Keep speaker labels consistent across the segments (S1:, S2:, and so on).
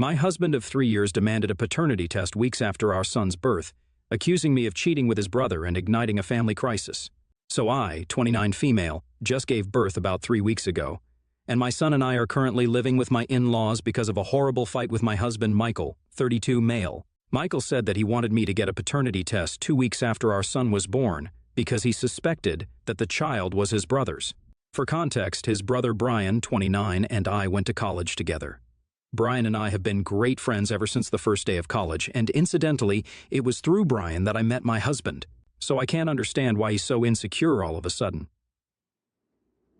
S1: My husband of 3 years demanded a paternity test weeks after our son's birth, accusing me of cheating with his brother and igniting a family crisis. So I, 29 female, just gave birth about 3 weeks ago, and my son and I are currently living with my in-laws because of a horrible fight with my husband Michael, 32 male. Michael said that he wanted me to get a paternity test 2 weeks after our son was born because he suspected that the child was his brother's. For context, his brother Brian, 29, and I went to college together. Brian and I have been great friends ever since the first day of college, and incidentally, it was through Brian that I met my husband, so I can't understand why he's so insecure all of a sudden.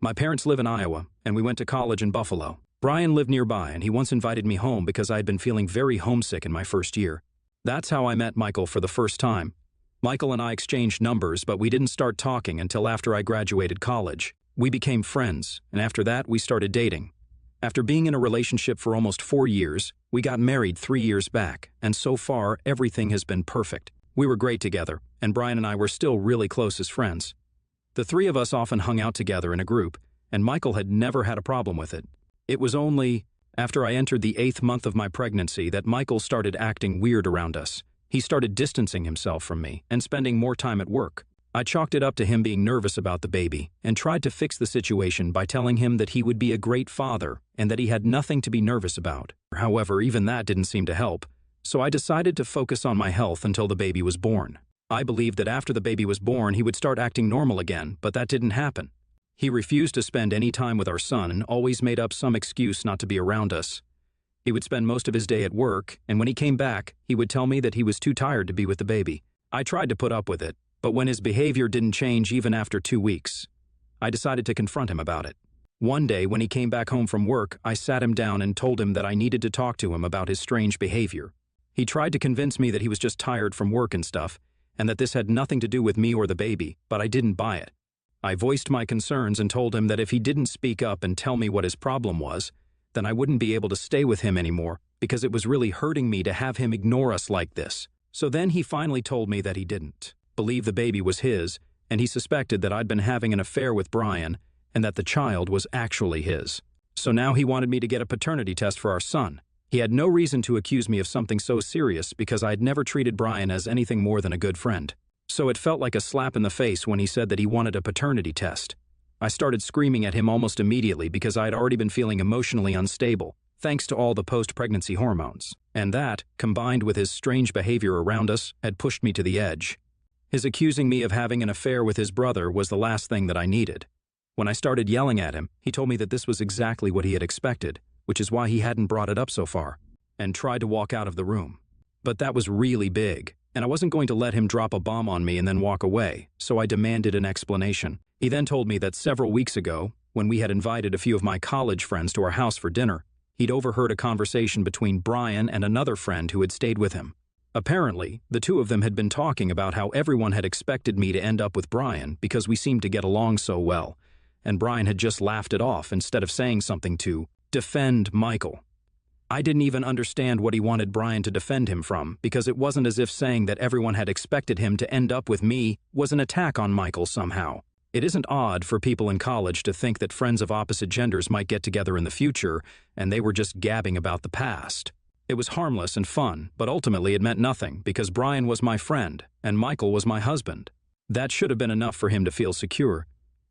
S1: My parents live in Iowa, and we went to college in Buffalo. Brian lived nearby, and he once invited me home because I had been feeling very homesick in my first year. That's how I met Michael for the first time. Michael and I exchanged numbers, but we didn't start talking until after I graduated college. We became friends, and after that, we started dating. After being in a relationship for almost 4 years, we got married 3 years back, and so far, everything has been perfect. We were great together, and Brian and I were still really close as friends. The three of us often hung out together in a group, and Michael had never had a problem with it. It was only after I entered the 8th month of my pregnancy that Michael started acting weird around us. He started distancing himself from me and spending more time at work. I chalked it up to him being nervous about the baby and tried to fix the situation by telling him that he would be a great father and that he had nothing to be nervous about. However, even that didn't seem to help, so I decided to focus on my health until the baby was born. I believed that after the baby was born, he would start acting normal again, but that didn't happen. He refused to spend any time with our son and always made up some excuse not to be around us. He would spend most of his day at work, and when he came back, he would tell me that he was too tired to be with the baby. I tried to put up with it, but when his behavior didn't change even after 2 weeks, I decided to confront him about it. One day, when he came back home from work, I sat him down and told him that I needed to talk to him about his strange behavior. He tried to convince me that he was just tired from work and stuff, and that this had nothing to do with me or the baby, but I didn't buy it. I voiced my concerns and told him that if he didn't speak up and tell me what his problem was, then I wouldn't be able to stay with him anymore because it was really hurting me to have him ignore us like this. So then he finally told me that he didn't believe the baby was his, and he suspected that I'd been having an affair with Brian and that the child was actually his. So now he wanted me to get a paternity test for our son. He had no reason to accuse me of something so serious because I'd never treated Brian as anything more than a good friend. So it felt like a slap in the face when he said that he wanted a paternity test. I started screaming at him almost immediately because I had already been feeling emotionally unstable, thanks to all the post-pregnancy hormones. And that, combined with his strange behavior around us, had pushed me to the edge. His accusing me of having an affair with his brother was the last thing that I needed. When I started yelling at him, he told me that this was exactly what he had expected, which is why he hadn't brought it up so far, and tried to walk out of the room. But that was really big, and I wasn't going to let him drop a bomb on me and then walk away, so I demanded an explanation. He then told me that several weeks ago, when we had invited a few of my college friends to our house for dinner, he'd overheard a conversation between Brian and another friend who had stayed with him. Apparently, the two of them had been talking about how everyone had expected me to end up with Brian because we seemed to get along so well, and Brian had just laughed it off instead of saying something to defend Michael. I didn't even understand what he wanted Brian to defend him from because it wasn't as if saying that everyone had expected him to end up with me was an attack on Michael somehow. It isn't odd for people in college to think that friends of opposite genders might get together in the future and they were just gabbing about the past. It was harmless and fun, but ultimately it meant nothing because Brian was my friend and Michael was my husband. That should have been enough for him to feel secure,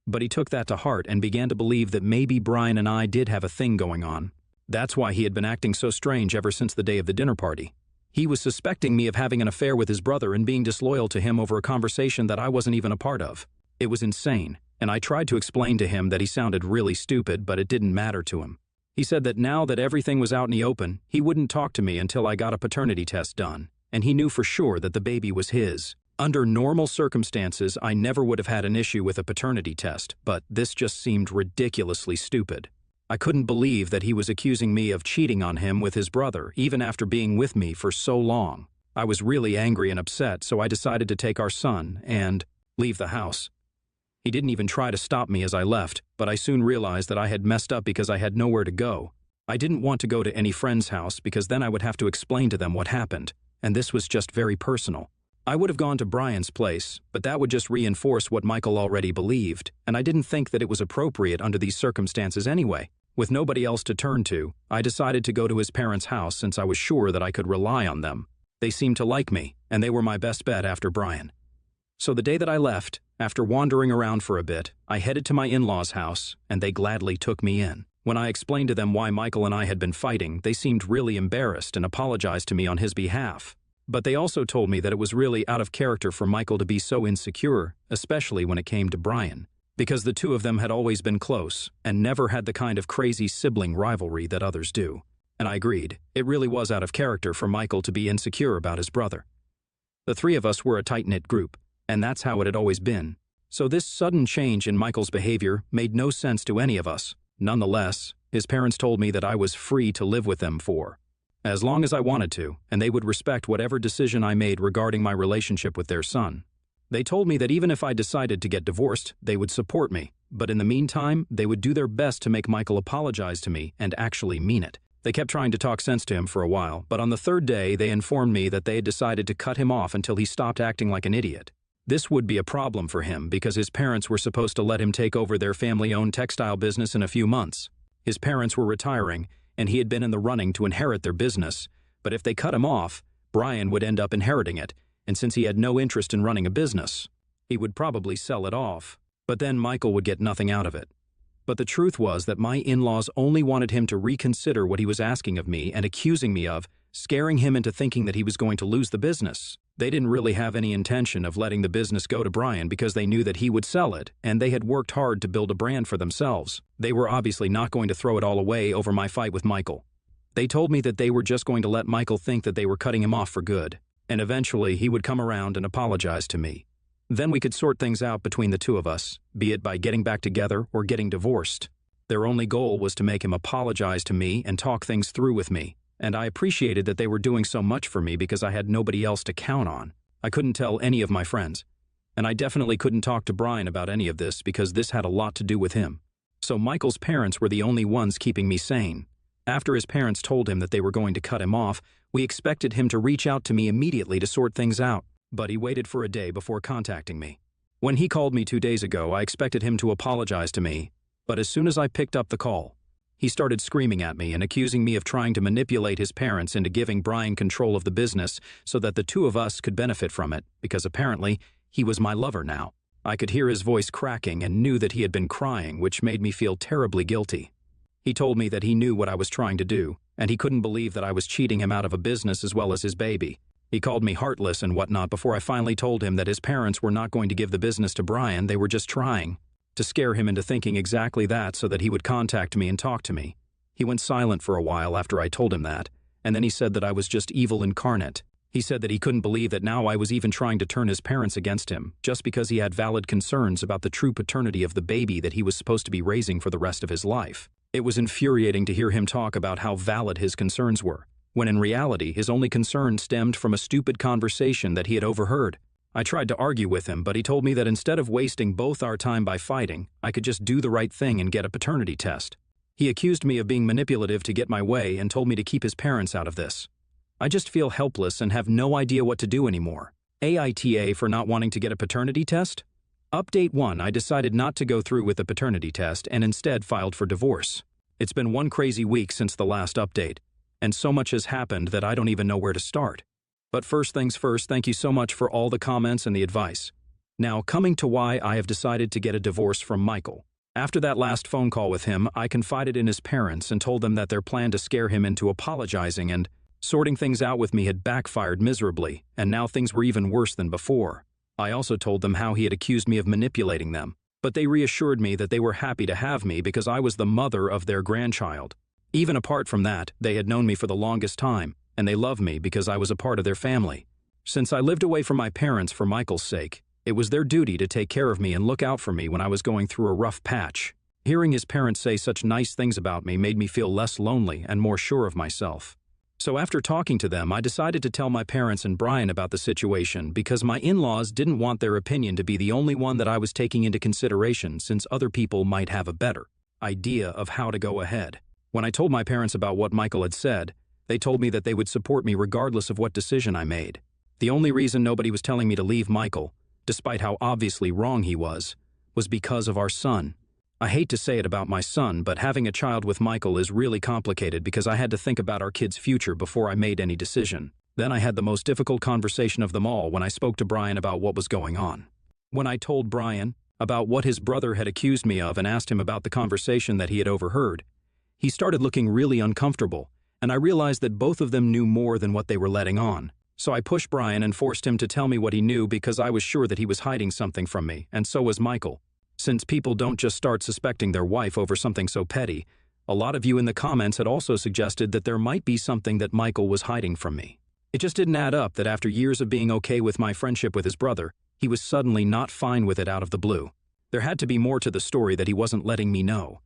S1: but he took that to heart and began to believe that maybe Brian and I did have a thing going on. That's why he had been acting so strange ever since the day of the dinner party. He was suspecting me of having an affair with his brother and being disloyal to him over a conversation that I wasn't even a part of. It was insane, and I tried to explain to him that he sounded really stupid, but it didn't matter to him. He said that now that everything was out in the open, he wouldn't talk to me until I got a paternity test done, and he knew for sure that the baby was his. Under normal circumstances, I never would have had an issue with a paternity test, but this just seemed ridiculously stupid. I couldn't believe that he was accusing me of cheating on him with his brother, even after being with me for so long. I was really angry and upset, so I decided to take our son and leave the house. He didn't even try to stop me as I left, but I soon realized that I had messed up because I had nowhere to go. I didn't want to go to any friend's house because then I would have to explain to them what happened, and this was just very personal. I would have gone to Brian's place, but that would just reinforce what Michael already believed, and I didn't think that it was appropriate under these circumstances anyway. With nobody else to turn to, I decided to go to his parents' house since I was sure that I could rely on them. They seemed to like me, and they were my best bet after Brian. So the day that I left, after wandering around for a bit, I headed to my in-laws' house, and they gladly took me in. When I explained to them why Michael and I had been fighting, they seemed really embarrassed and apologized to me on his behalf. But they also told me that it was really out of character for Michael to be so insecure, especially when it came to Brian, because the two of them had always been close and never had the kind of crazy sibling rivalry that others do. And I agreed, it really was out of character for Michael to be insecure about his brother. The three of us were a tight-knit group, and that's how it had always been. So this sudden change in Michael's behavior made no sense to any of us. Nonetheless, his parents told me that I was free to live with them for as long as I wanted to, and they would respect whatever decision I made regarding my relationship with their son. They told me that even if I decided to get divorced, they would support me, but in the meantime, they would do their best to make Michael apologize to me and actually mean it. They kept trying to talk sense to him for a while, but on the third day, they informed me that they had decided to cut him off until he stopped acting like an idiot. This would be a problem for him because his parents were supposed to let him take over their family-owned textile business in a few months. His parents were retiring, and he had been in the running to inherit their business, but if they cut him off, Brian would end up inheriting it, and since he had no interest in running a business, he would probably sell it off, but then Michael would get nothing out of it. But the truth was that my in-laws only wanted him to reconsider what he was asking of me and accusing me of, scaring him into thinking that he was going to lose the business. They didn't really have any intention of letting the business go to Brian because they knew that he would sell it, and they had worked hard to build a brand for themselves. They were obviously not going to throw it all away over my fight with Michael. They told me that they were just going to let Michael think that they were cutting him off for good, and eventually he would come around and apologize to me. Then we could sort things out between the two of us, be it by getting back together or getting divorced. Their only goal was to make him apologize to me and talk things through with me. And I appreciated that they were doing so much for me because I had nobody else to count on. I couldn't tell any of my friends. And I definitely couldn't talk to Brian about any of this because this had a lot to do with him. So Michael's parents were the only ones keeping me sane. After his parents told him that they were going to cut him off, we expected him to reach out to me immediately to sort things out, but he waited for a day before contacting me. When he called me 2 days ago, I expected him to apologize to me, but as soon as I picked up the call, he started screaming at me and accusing me of trying to manipulate his parents into giving Brian control of the business so that the two of us could benefit from it, because apparently he was my lover now. I could hear his voice cracking and knew that he had been crying, which made me feel terribly guilty. He told me that he knew what I was trying to do, and he couldn't believe that I was cheating him out of a business as well as his baby. He called me heartless and whatnot before I finally told him that his parents were not going to give the business to Brian, they were just trying to scare him into thinking exactly that so that he would contact me and talk to me. He went silent for a while after I told him that, and then he said that I was just evil incarnate. He said that he couldn't believe that now I was even trying to turn his parents against him, just because he had valid concerns about the true paternity of the baby that he was supposed to be raising for the rest of his life. It was infuriating to hear him talk about how valid his concerns were, when in reality his only concern stemmed from a stupid conversation that he had overheard. I tried to argue with him, but he told me that instead of wasting both our time by fighting, I could just do the right thing and get a paternity test. He accused me of being manipulative to get my way and told me to keep his parents out of this. I just feel helpless and have no idea what to do anymore. AITA for not wanting to get a paternity test? Update 1, I decided not to go through with the paternity test and instead filed for divorce. It's been one crazy week since the last update, and so much has happened that I don't even know where to start. But first things first, thank you so much for all the comments and the advice. Now, coming to why I have decided to get a divorce from Michael. After that last phone call with him, I confided in his parents and told them that their plan to scare him into apologizing and sorting things out with me had backfired miserably, and now things were even worse than before. I also told them how he had accused me of manipulating them, but they reassured me that they were happy to have me because I was the mother of their grandchild. Even apart from that, they had known me for the longest time, and they loved me because I was a part of their family. Since I lived away from my parents for Michael's sake, it was their duty to take care of me and look out for me when I was going through a rough patch. Hearing his parents say such nice things about me made me feel less lonely and more sure of myself. So after talking to them, I decided to tell my parents and Brian about the situation because my in-laws didn't want their opinion to be the only one that I was taking into consideration, since other people might have a better idea of how to go ahead. When I told my parents about what Michael had said, they told me that they would support me regardless of what decision I made. The only reason nobody was telling me to leave Michael, despite how obviously wrong he was because of our son. I hate to say it about my son, but having a child with Michael is really complicated because I had to think about our kid's future before I made any decision. Then I had the most difficult conversation of them all when I spoke to Brian about what was going on. When I told Brian about what his brother had accused me of and asked him about the conversation that he had overheard, he started looking really uncomfortable, and I realized that both of them knew more than what they were letting on. So I pushed Brian and forced him to tell me what he knew because I was sure that he was hiding something from me, and so was Michael. Since people don't just start suspecting their wife over something so petty, a lot of you in the comments had also suggested that there might be something that Michael was hiding from me. It just didn't add up that after years of being okay with my friendship with his brother, he was suddenly not fine with it out of the blue. There had to be more to the story that he wasn't letting me know.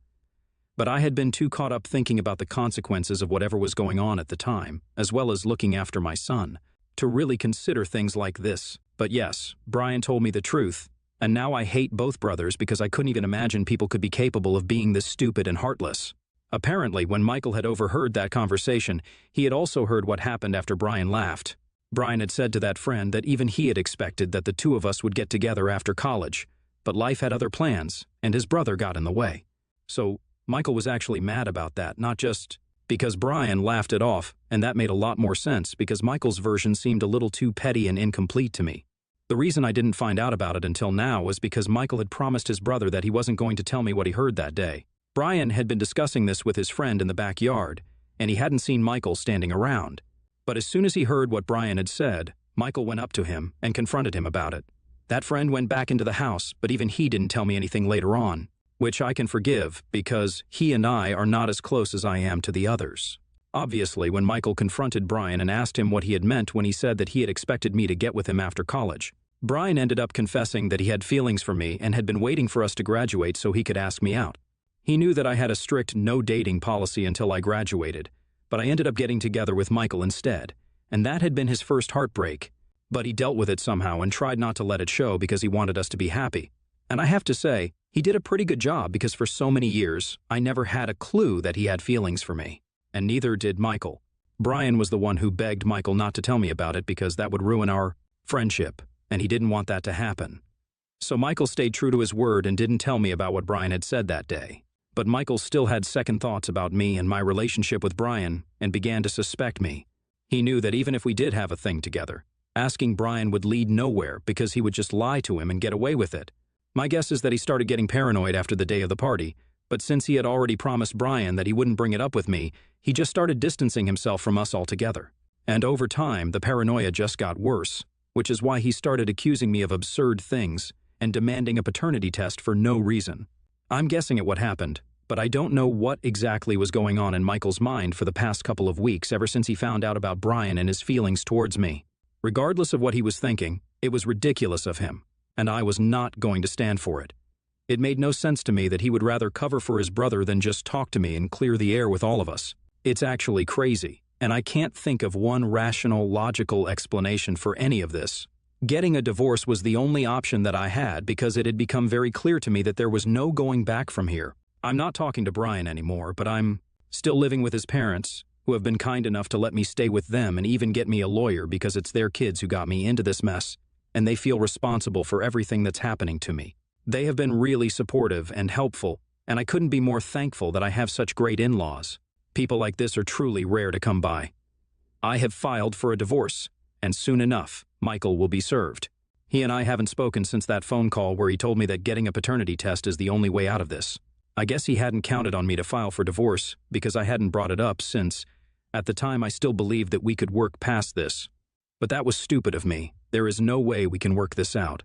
S1: But I had been too caught up thinking about the consequences of whatever was going on at the time, as well as looking after my son, to really consider things like this. But yes, Brian told me the truth. And now I hate both brothers because I couldn't even imagine people could be capable of being this stupid and heartless. Apparently, when Michael had overheard that conversation, he had also heard what happened after Brian laughed. Brian had said to that friend that even he had expected that the two of us would get together after college, but life had other plans, and his brother got in the way. So Michael was actually mad about that, not just because Brian laughed it off, and that made a lot more sense because Michael's version seemed a little too petty and incomplete to me. The reason I didn't find out about it until now was because Michael had promised his brother that he wasn't going to tell me what he heard that day. Brian had been discussing this with his friend in the backyard, and he hadn't seen Michael standing around. But as soon as he heard what Brian had said, Michael went up to him and confronted him about it. That friend went back into the house, but even he didn't tell me anything later on, which I can forgive because he and I are not as close as I am to the others. Obviously, when Michael confronted Brian and asked him what he had meant when he said that he had expected me to get with him after college, Brian ended up confessing that he had feelings for me and had been waiting for us to graduate so he could ask me out. He knew that I had a strict no-dating policy until I graduated, but I ended up getting together with Michael instead, and that had been his first heartbreak. But he dealt with it somehow and tried not to let it show because he wanted us to be happy. And I have to say, he did a pretty good job because for so many years, I never had a clue that he had feelings for me. And neither did Michael. Brian was the one who begged Michael not to tell me about it because that would ruin our friendship, and he didn't want that to happen. So Michael stayed true to his word and didn't tell me about what Brian had said that day. But Michael still had second thoughts about me and my relationship with Brian and began to suspect me. He knew that even if we did have a thing together, asking Brian would lead nowhere because he would just lie to him and get away with it. My guess is that he started getting paranoid after the day of the party, but since he had already promised Brian that he wouldn't bring it up with me, he just started distancing himself from us altogether. And over time, the paranoia just got worse, which is why he started accusing me of absurd things and demanding a paternity test for no reason. I'm guessing at what happened, but I don't know what exactly was going on in Michael's mind for the past couple of weeks ever since he found out about Brian and his feelings towards me. Regardless of what he was thinking, it was ridiculous of him, and I was not going to stand for it. It made no sense to me that he would rather cover for his brother than just talk to me and clear the air with all of us. It's actually crazy, and I can't think of one rational, logical explanation for any of this. Getting a divorce was the only option that I had because it had become very clear to me that there was no going back from here. I'm not talking to Brian anymore, but I'm still living with his parents, who have been kind enough to let me stay with them and even get me a lawyer because it's their kids who got me into this mess, and they feel responsible for everything that's happening to me. They have been really supportive and helpful, and I couldn't be more thankful that I have such great in-laws. People like this are truly rare to come by. I have filed for a divorce, and soon enough, Michael will be served. He and I haven't spoken since that phone call where he told me that getting a paternity test is the only way out of this. I guess he hadn't counted on me to file for divorce because I hadn't brought it up since, at the time, I still believed that we could work past this. But that was stupid of me. There is no way we can work this out.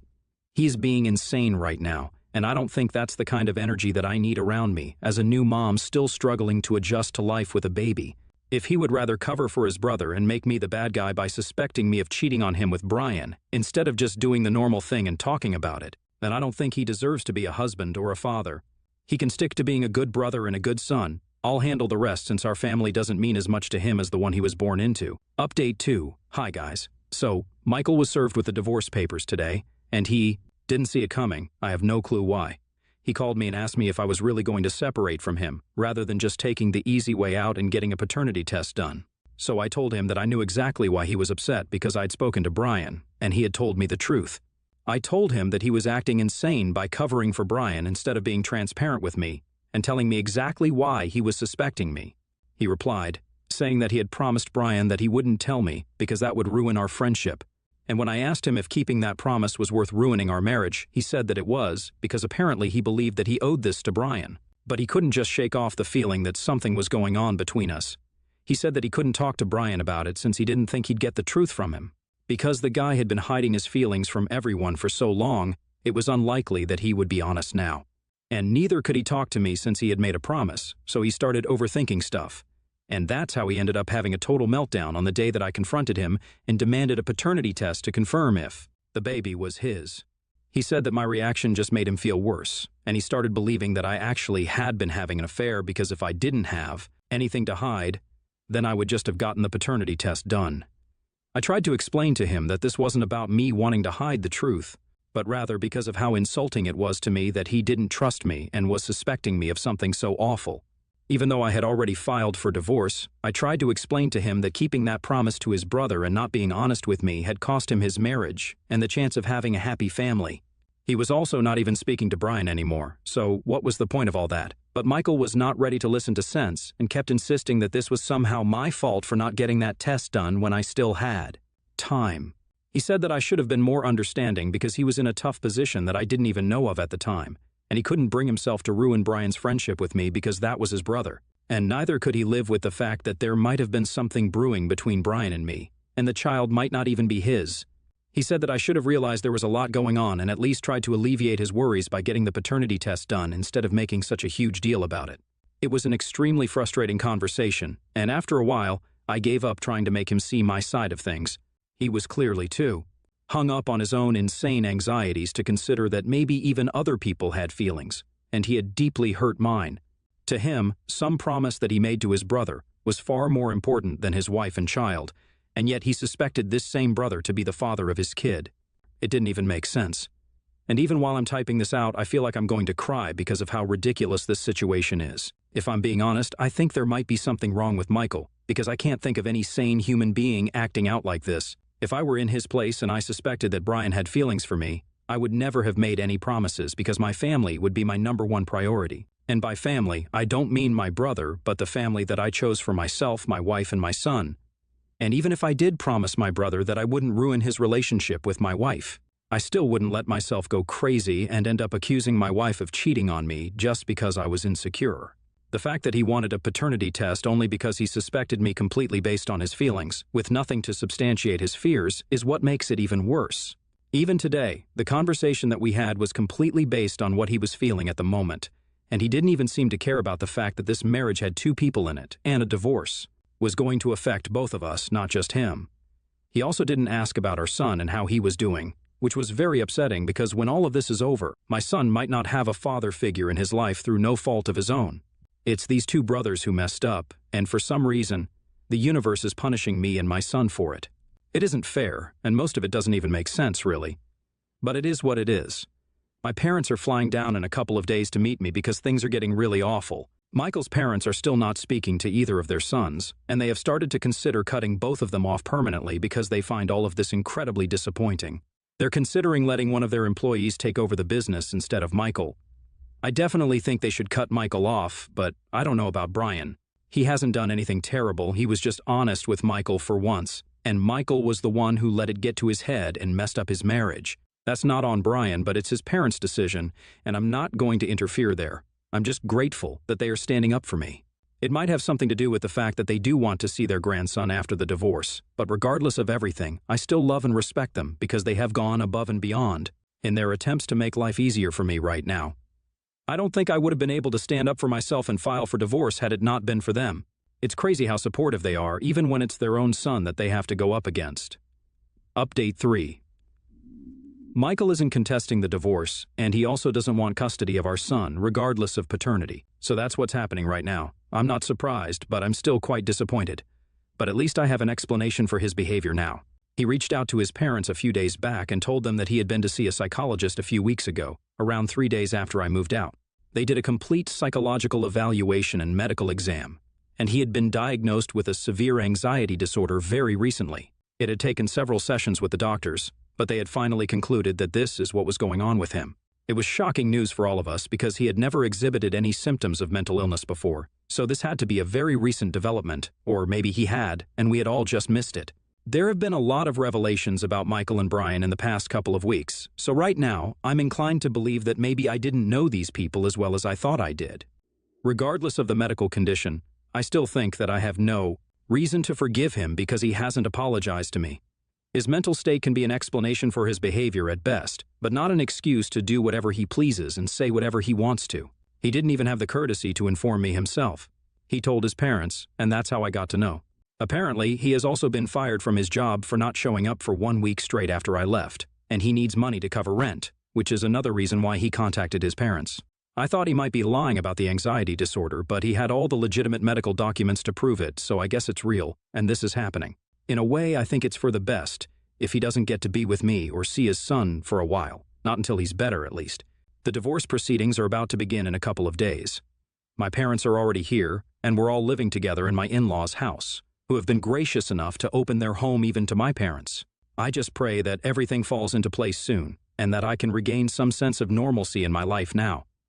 S1: He's being insane right now, and I don't think that's the kind of energy that I need around me as a new mom still struggling to adjust to life with a baby. If he would rather cover for his brother and make me the bad guy by suspecting me of cheating on him with Brian, instead of just doing the normal thing and talking about it, then I don't think he deserves to be a husband or a father. He can stick to being a good brother and a good son. I'll handle the rest since our family doesn't mean as much to him as the one he was born into. Update 2. Hi guys. So, Michael was served with the divorce papers today, and he didn't see it coming. I have no clue why. He called me and asked me if I was really going to separate from him, rather than just taking the easy way out and getting a paternity test done. So I told him that I knew exactly why he was upset because I'd spoken to Brian, and he had told me the truth. I told him that he was acting insane by covering for Brian instead of being transparent with me and telling me exactly why he was suspecting me. He replied, saying that he had promised Brian that he wouldn't tell me because that would ruin our friendship. And when I asked him if keeping that promise was worth ruining our marriage, he said that it was, because apparently he believed that he owed this to Brian. But he couldn't just shake off the feeling that something was going on between us. He said that he couldn't talk to Brian about it since he didn't think he'd get the truth from him. Because the guy had been hiding his feelings from everyone for so long, it was unlikely that he would be honest now. And neither could he talk to me since he had made a promise, so he started overthinking stuff. And that's how he ended up having a total meltdown on the day that I confronted him and demanded a paternity test to confirm if the baby was his. He said that my reaction just made him feel worse, and he started believing that I actually had been having an affair because if I didn't have anything to hide, then I would just have gotten the paternity test done. I tried to explain to him that this wasn't about me wanting to hide the truth, but rather because of how insulting it was to me that he didn't trust me and was suspecting me of something so awful. Even though I had already filed for divorce, I tried to explain to him that keeping that promise to his brother and not being honest with me had cost him his marriage and the chance of having a happy family. He was also not even speaking to Brian anymore, so what was the point of all that? But Michael was not ready to listen to sense and kept insisting that this was somehow my fault for not getting that test done when I still had time. He said that I should have been more understanding because he was in a tough position that I didn't even know of at the time, and he couldn't bring himself to ruin Brian's friendship with me because that was his brother. And neither could he live with the fact that there might have been something brewing between Brian and me, and the child might not even be his. He said that I should have realized there was a lot going on and at least tried to alleviate his worries by getting the paternity test done instead of making such a huge deal about it. It was an extremely frustrating conversation, and after a while, I gave up trying to make him see my side of things. He was clearly, too, hung up on his own insane anxieties to consider that maybe even other people had feelings, and he had deeply hurt mine. To him, some promise that he made to his brother was far more important than his wife and child, and yet he suspected this same brother to be the father of his kid. It didn't even make sense. And even while I'm typing this out, I feel like I'm going to cry because of how ridiculous this situation is. If I'm being honest, I think there might be something wrong with Michael, because I can't think of any sane human being acting out like this. If I were in his place and I suspected that Brian had feelings for me, I would never have made any promises because my family would be my #1 priority. And by family, I don't mean my brother, but the family that I chose for myself, my wife, and my son. And even if I did promise my brother that I wouldn't ruin his relationship with my wife, I still wouldn't let myself go crazy and end up accusing my wife of cheating on me just because I was insecure. The fact that he wanted a paternity test only because he suspected me completely based on his feelings, with nothing to substantiate his fears, is what makes it even worse. Even today, the conversation that we had was completely based on what he was feeling at the moment, and he didn't even seem to care about the fact that this marriage had 2 people in it, and a divorce was going to affect both of us, not just him. He also didn't ask about our son and how he was doing, which was very upsetting because when all of this is over, my son might not have a father figure in his life through no fault of his own. It's these 2 brothers who messed up, and for some reason, the universe is punishing me and my son for it. It isn't fair, and most of it doesn't even make sense, really. But it is what it is. My parents are flying down in a couple of days to meet me because things are getting really awful. Michael's parents are still not speaking to either of their sons, and they have started to consider cutting both of them off permanently because they find all of this incredibly disappointing. They're considering letting one of their employees take over the business instead of Michael. I definitely think they should cut Michael off, but I don't know about Brian. He hasn't done anything terrible, he was just honest with Michael for once, and Michael was the one who let it get to his head and messed up his marriage. That's not on Brian, but it's his parents' decision, and I'm not going to interfere there. I'm just grateful that they are standing up for me. It might have something to do with the fact that they do want to see their grandson after the divorce, but regardless of everything, I still love and respect them because they have gone above and beyond in their attempts to make life easier for me right now. I don't think I would have been able to stand up for myself and file for divorce had it not been for them. It's crazy how supportive they are, even when it's their own son that they have to go up against. Update 3. Michael isn't contesting the divorce, and he also doesn't want custody of our son, regardless of paternity. So that's what's happening right now. I'm not surprised, but I'm still quite disappointed. But at least I have an explanation for his behavior now. He reached out to his parents a few days back and told them that he had been to see a psychologist a few weeks ago, around 3 days after I moved out. They did a complete psychological evaluation and medical exam, and he had been diagnosed with a severe anxiety disorder very recently. It had taken several sessions with the doctors, but they had finally concluded that this is what was going on with him. It was shocking news for all of us because he had never exhibited any symptoms of mental illness before, so this had to be a very recent development, or maybe he had, and we had all just missed it. There have been a lot of revelations about Michael and Brian in the past couple of weeks, so right now, I'm inclined to believe that maybe I didn't know these people as well as I thought I did. Regardless of the medical condition, I still think that I have no reason to forgive him because he hasn't apologized to me. His mental state can be an explanation for his behavior at best, but not an excuse to do whatever he pleases and say whatever he wants to. He didn't even have the courtesy to inform me himself. He told his parents, and that's how I got to know. Apparently, he has also been fired from his job for not showing up for 1 week straight after I left, and he needs money to cover rent, which is another reason why he contacted his parents. I thought he might be lying about the anxiety disorder, but he had all the legitimate medical documents to prove it, so I guess it's real, and this is happening. In a way, I think it's for the best, if he doesn't get to be with me or see his son for a while, not until he's better at least. The divorce proceedings are about to begin in a couple of days. My parents are already here, and we're all living together in my in-laws' house, who have been gracious enough to open their home even to my parents. I just pray that everything falls into place soon, and that I can regain some sense of normalcy in my life now.